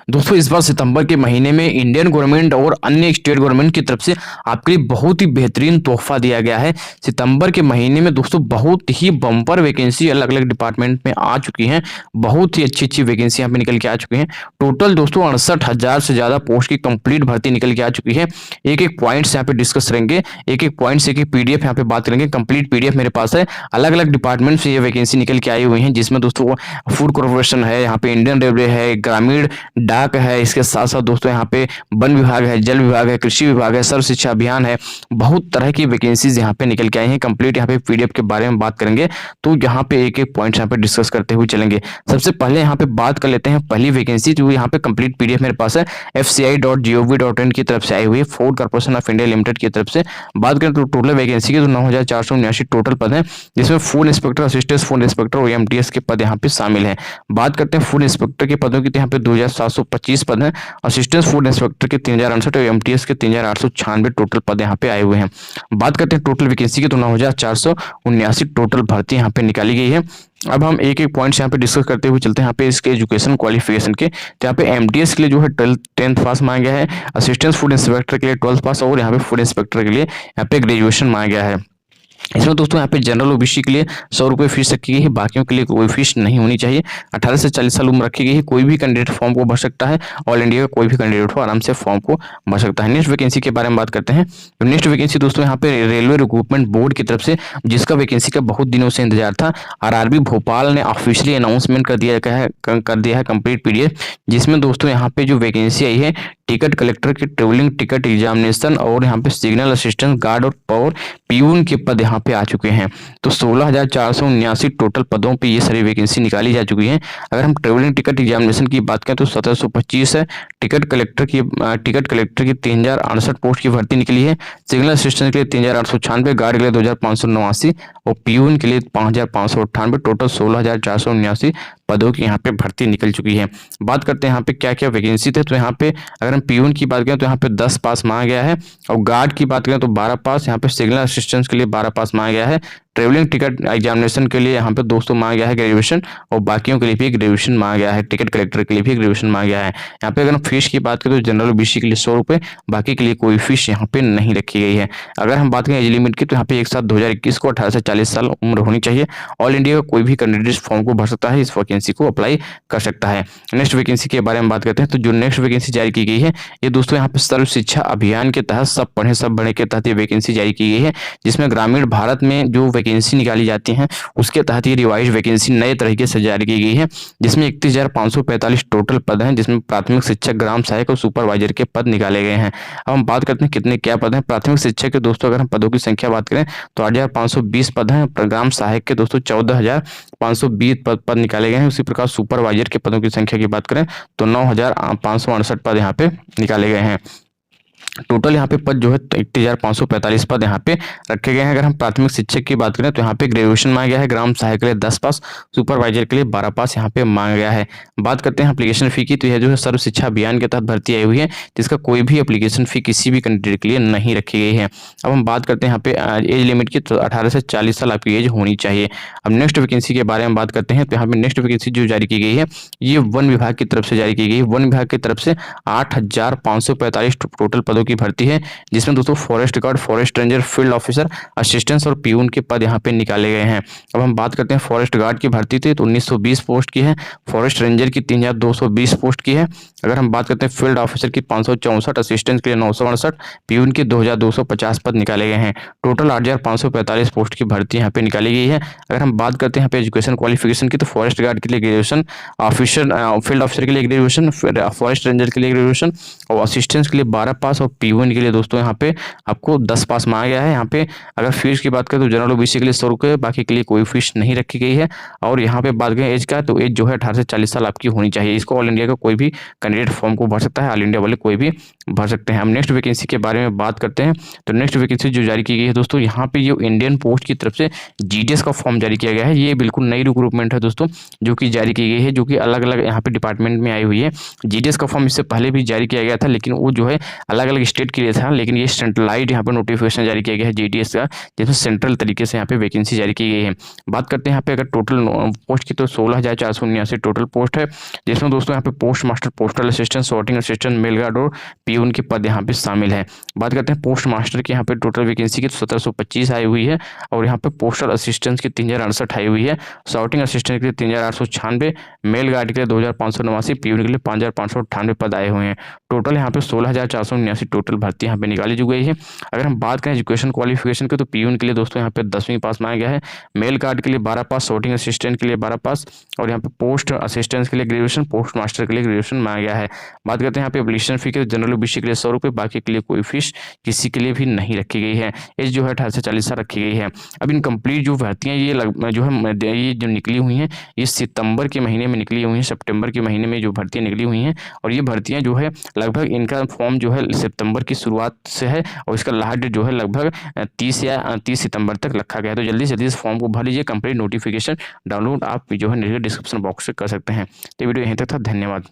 दोस्तों इस बार सितंबर के महीने में इंडियन गवर्नमेंट और अन्य स्टेट गवर्नमेंट की तरफ से आपके लिए बहुत ही बेहतरीन तोहफा दिया गया है। सितंबर के महीने में दोस्तों बहुत ही बम्पर वैकेंसी अलग अलग डिपार्टमेंट में आ चुकी हैं। बहुत ही अच्छी अच्छी वैकेंसी यहाँ पे निकल के आ चुकी हैं। टोटल दोस्तों 68,000 से ज़्यादा पोस्ट की कंप्लीट भर्ती निकल के आ चुकी है। एक एक पॉइंट्स यहाँ पे डिस्कस करेंगे, एक एक पॉइंट्स, एक एक पीडीएफ यहाँ पे बात करेंगे। कंप्लीट पीडीएफ मेरे पास है। अलग अलग डिपार्टमेंट से ये वैकेंसी निकल के आई हुई हैं, जिसमें दोस्तों फूड कॉर्पोरेशन है, यहाँ पे इंडियन रेलवे है, ग्रामीण डाक है, इसके साथ साथ दोस्तों यहाँ पे वन विभाग है, जल विभाग है, कृषि विभाग है, सर्व शिक्षा अभियान है। बहुत तरह की वैकेंसीज यहाँ पे निकल के आई हैं। कंप्लीट यहाँ पे पीडीएफ के बारे में बात करेंगे, तो यहाँ पे एक एक पॉइंट यहाँ पे डिस्कस करते हुए चलेंगे। सबसे पहले यहाँ पे बात कर लेते हैं पहली वैकेंसी, जो यहाँ पे कंप्लीट पीडीएफ मेरे पास है fci.gov.in की तरफ से आई हुई है, food corporation of India limited की तरफ से। बात करें तो टोटल वैकेंसी की तो 9,479 टोटल पद हैं, जिसमें food inspector, assistant food inspector और एमटीएस के पद यहाँ पे शामिल हैं। बात करते हैं फूड इंस्पेक्टर के पदों की, तो यहाँ पे 2,725 पद हैं, असिस्टेंट फूड इंस्पेक्टर के 3,068 और एमटीएस के 3,896 टोटल पद यहाँ पे आए हुए हैं। बात करते हैं टोटल वैकेंसी की, तो 9,479 टोटल भर्ती यहाँ पे निकाली गई है। अब हम एक एक पॉइंट्स यहाँ पे डिस्कस करते हुए चलते हैं। यहाँ पे इसके एजुकेशन क्वालिफिकेशन के, तो यहाँ पे एमटीएस के लिए जो है 10th पास मांगा गया है, असिस्टेंट फूड इंस्पेक्टर के लिए 12th पास और यहाँ पे फूड इंस्पेक्टर के लिए यहाँ पे ग्रेजुएशन मांगा गया है। इसमें दोस्तों यहाँ पे जनरल ओबीसी के लिए 100 रुपये फीस रखी गई है, बाकियों के लिए कोई फीस नहीं होनी चाहिए। 18 से 40 साल उम्र रखी गई है। कोई भी कैंडिडेट फॉर्म को भर सकता है। ऑल इंडिया का कोई भी कैंडिडेट हो आराम से फॉर्म को भर सकता है। नेक्स्ट वैकेंसी के बारे में बात करते हैं। तो नेक्स्ट वैकेंसी दोस्तों यहाँ पे रेलवे रिक्रूटमेंट बोर्ड की तरफ से, जिसका वैकेंसी का बहुत दिनों से इंतजार था, आरआरबी भोपाल ने ऑफिशियली अनाउंसमेंट कर दिया है कंप्लीट पीडीएफ, जिसमें दोस्तों यहाँ पे जो वैकेंसी आई है, टिकट कलेक्टर की ट्रेवलिंग टिकट एग्जामिनेशन और यहाँ पे सिग्नल असिस्टेंट गार्ड और पावर पीयून के पद यहाँ पे आ चुके हैं। तो 16,479 टोटल पदों पे ये सारी वैकेंसी निकाली जा चुकी है। अगर हम ट्रेवलिंग टिकट एग्जामिनेशन की बात करें तो 1725 है। टिकट कलेक्टर की 3,068 पोस्ट की भर्ती निकली है। सिग्नल असिस्टेंट के लिए 3,896, गार्ड के लिए 2,589 और पीयून के लिए 5,598, टोटल 16,479 पदों की यहाँ पे भर्ती निकल चुकी है। बात करते हैं यहाँ पे क्या क्या वैकेंसी थे। तो यहाँ पे अगर हम पीयून की बात करें तो यहाँ पे 10 पास मांगा गया है, और गार्ड की बात करें तो 12 पास, यहाँ पे सिग्नल असिस्टेंट के लिए 12 पास मांगा गया है। ट्रेवलिंग टिकट एग्जामिनेशन के लिए यहाँ पे दोस्तों मांगा गया है ग्रेजुएशन, और बाकियों के लिए भी ग्रेजुएशन मांगा गया है। टिकट कलेक्टर के लिए भी ग्रेजुएशन मांगा गया है। यहाँ पे अगर हम फीस की बात करें तो जनरल ओबीसी के लिए 100 रुपये, बाकी के लिए कोई फीस यहाँ पे नहीं रखी गई है। अगर हम बात करें एज लिमिट की, तो यहाँ पे एक साथ 2021 को 18 से 40 साल उम्र होनी चाहिए। ऑल इंडिया का कोई भी कैंडिडेट फॉर्म को भर सकता है, इस वैकेंसी को अप्लाई कर सकता है। नेक्स्ट वैकेंसी के बारे में बात करते हैं। तो जो नेक्स्ट वैकेंसी जारी की गई है, ये दोस्तों यहाँ पे सर्व शिक्षा अभियान के तहत सब पढ़े सब बढ़े के तहत ये वैकेंसी जारी की गई है, जिसमें ग्रामीण भारत में जो वैकेंसी निकाली जाती हैं उसके तहत ये रिवाइज वैकेंसी नए तरीके से जारी की गई है, जिसमें 31,545 टोटल पद हैं, जिसमें प्राथमिक शिक्षक, ग्राम सहायक और सुपरवाइजर के पद निकाले गए हैं। अब हम बात करते हैं कितने क्या पद हैं। प्राथमिक शिक्षक के दोस्तों अगर हम पदों की संख्या बात करें तो 8,520 पद हैं। ग्राम सहायक के दोस्तों 14,520 पद निकाले गए हैं। उसी प्रकार सुपरवाइजर के पदों की संख्या की बात करें तो 9,568 पद यहाँ पे निकाले गए हैं। टोटल यहाँ पे पद जो है 31,545 पद यहाँ पे रखे गए हैं। अगर हम प्राथमिक शिक्षक की बात करें तो यहाँ पे ग्रेजुएशन मांगा गया है, ग्राम सहायक के लिए 10 पास, सुपरवाइजर के लिए 12 पास यहाँ पे मांगा गया है। बात करते हैं एप्लीकेशन फी की, तो यह जो है सर्व शिक्षा अभियान के तहत भर्ती आई हुई है, जिसका कोई भी एप्लीकेशन फी किसी भी कैंडिडेट के लिए नहीं रखी गई है। अब हम बात करते हैं यहाँ पे एज लिमिट की, तो 18 से 40 साल आपकी एज होनी चाहिए। अब नेक्स्ट वैकेंसी के बारे में बात करते हैं। तो यहाँ पे नेक्स्ट वैकेंसी जो जारी की गई है, ये वन विभाग की तरफ से जारी की गई है। वन विभाग की तरफ से 8,545 टोटल पदों की भर्ती है, जिसमें दोस्तों forest guard, forest ranger, field officer, assistant और पीयून के पद यहाँ पे निकाले गए हैं। अब हम बात करते हैं फॉरेस्ट गार्ड की भर्ती थी तो 1920 पोस्ट की है, फॉरेस्ट रेंजर की 3,220 पोस्ट की है। अगर हम बात करते हैं फील्ड ऑफिसर की 564, असिस्टेंट के लिए 968, पीयून के 2,250 पद निकाले गए हैं। टोटल 8,545 पोस्ट की भर्ती यहाँ पे निकाली गई है। अगर हम बात करते हैं यहाँ पे एजुकेशन क्वालिफिकेशन की, तो फॉरेस्ट गार्ड के लिए ग्रेजुएशन, ऑफिसर फील्ड ऑफिसर के लिए ग्रेजुएशन, फॉरेस्ट रेंजर के लिए ग्रेजुएशन और असिस्टेंट के लिए 12 पास और पीयून के लिए दोस्तों यहाँ पे आपको 10 पास मांगा गया है। यहाँ पे अगर फीस की बात करें तो जनरल ओबीसी के लिए 100 रुपये, बाकी के लिए कोई फीस नहीं रखी गई है। और यहाँ पे बात करें एज का, तो एज जो है 18 से 40 साल आपकी होनी चाहिए। इसको ऑल इंडिया का कोई भी कैंडिडेट फॉर्म को भर सकता है, ऑल इंडिया वाले कोई भी भर सकते हैं। हम नेक्स्ट वैकेंसी के बारे में बात करते हैं। तो नेक्स्ट वैकेंसी जो जारी की गई है दोस्तों, यहाँ पे ये इंडियन पोस्ट की तरफ से जीडीएस का फॉर्म जारी किया गया है। ये बिल्कुल नई रिक्रूटमेंट है दोस्तों, जो कि जारी की गई है, जो कि अलग अलग यहाँ पे डिपार्टमेंट में आई हुई है। जीडीएस का फॉर्म इससे पहले भी जारी किया गया था, लेकिन वो जो है अलग अलग अलग स्टेट के लिए था, लेकिन ये सेंट्रलाइज्ड यहाँ पे नोटिफिकेशन जारी किया गया है जीटीएस का, जिसमें सेंट्रल तरीके से यहाँ पे वैकेंसी जारी की गई है। बात करते हैं यहाँ पे अगर टोटल पोस्ट की, तो 16,479 टोटल पोस्ट है, जिसमें दोस्तों यहाँ पे post master, postal assistant, sorting assistant, mail guard और पीयून के पद यहाँ पे शामिल है। बात करते हैं पोस्ट मास्टर की यहाँ पे टोटल वैकेंसी की, तो 1725 आई हुई है, और यहाँ पे पोस्टल असिस्टेंट की 3068 आई हुई है, सॉर्टिंग असिस्टेंट के लिए 3896, मेल गार्ड के लिए 2589, पीयून के लिए 5598 पद आए हुए हैं। टोटल यहाँ पे 16,479 टोटल भर्ती यहाँ पे निकाली जो गई है। अगर हम बात करें एजुकेशन क्वालिफिकेशन की, तो पीयून के लिए दोस्तों यहाँ पे 10वीं पास मांगा गया है, मेल गार्ड के लिए 12 पास, सॉर्टिंग असिस्टेंट के लिए 12 पास, और यहाँ पे पोस्ट असिस्टेंट के लिए ग्रेजुएशन, पोस्ट मास्टर के लिए ग्रेजुएशन मांगा गया है। बात करते हैं यहाँ पे एप्लीकेशन फी के, जनरल ओबीसी के लिए 100 रुपये, बाकी के लिए कोई फीस किसी के लिए भी नहीं रखी गई है। एज जो है 18 से 40 साल रखी गई है। अब इनकम्प्लीट जो भर्तियाँ ये जो है ये जो निकली हुई हैं, ये सितंबर के महीने में निकली हुई हैं, सितंबर के महीने में जो भर्तियाँ निकली हुई हैं, और ये भर्तियाँ जो है लगभग इनका फॉर्म जो है सितंबर की शुरुआत से है, और इसका लास्ट डेट जो है लगभग 30 सितंबर तक रखा गया है। तो जल्दी से जल्दी इस फॉर्म को भर लीजिए। कंप्लीट नोटिफिकेशन डाउनलोड आप जो है नीचे डिस्क्रिप्शन बॉक्स से कर सकते हैं। तो वीडियो यहीं तक था, धन्यवाद।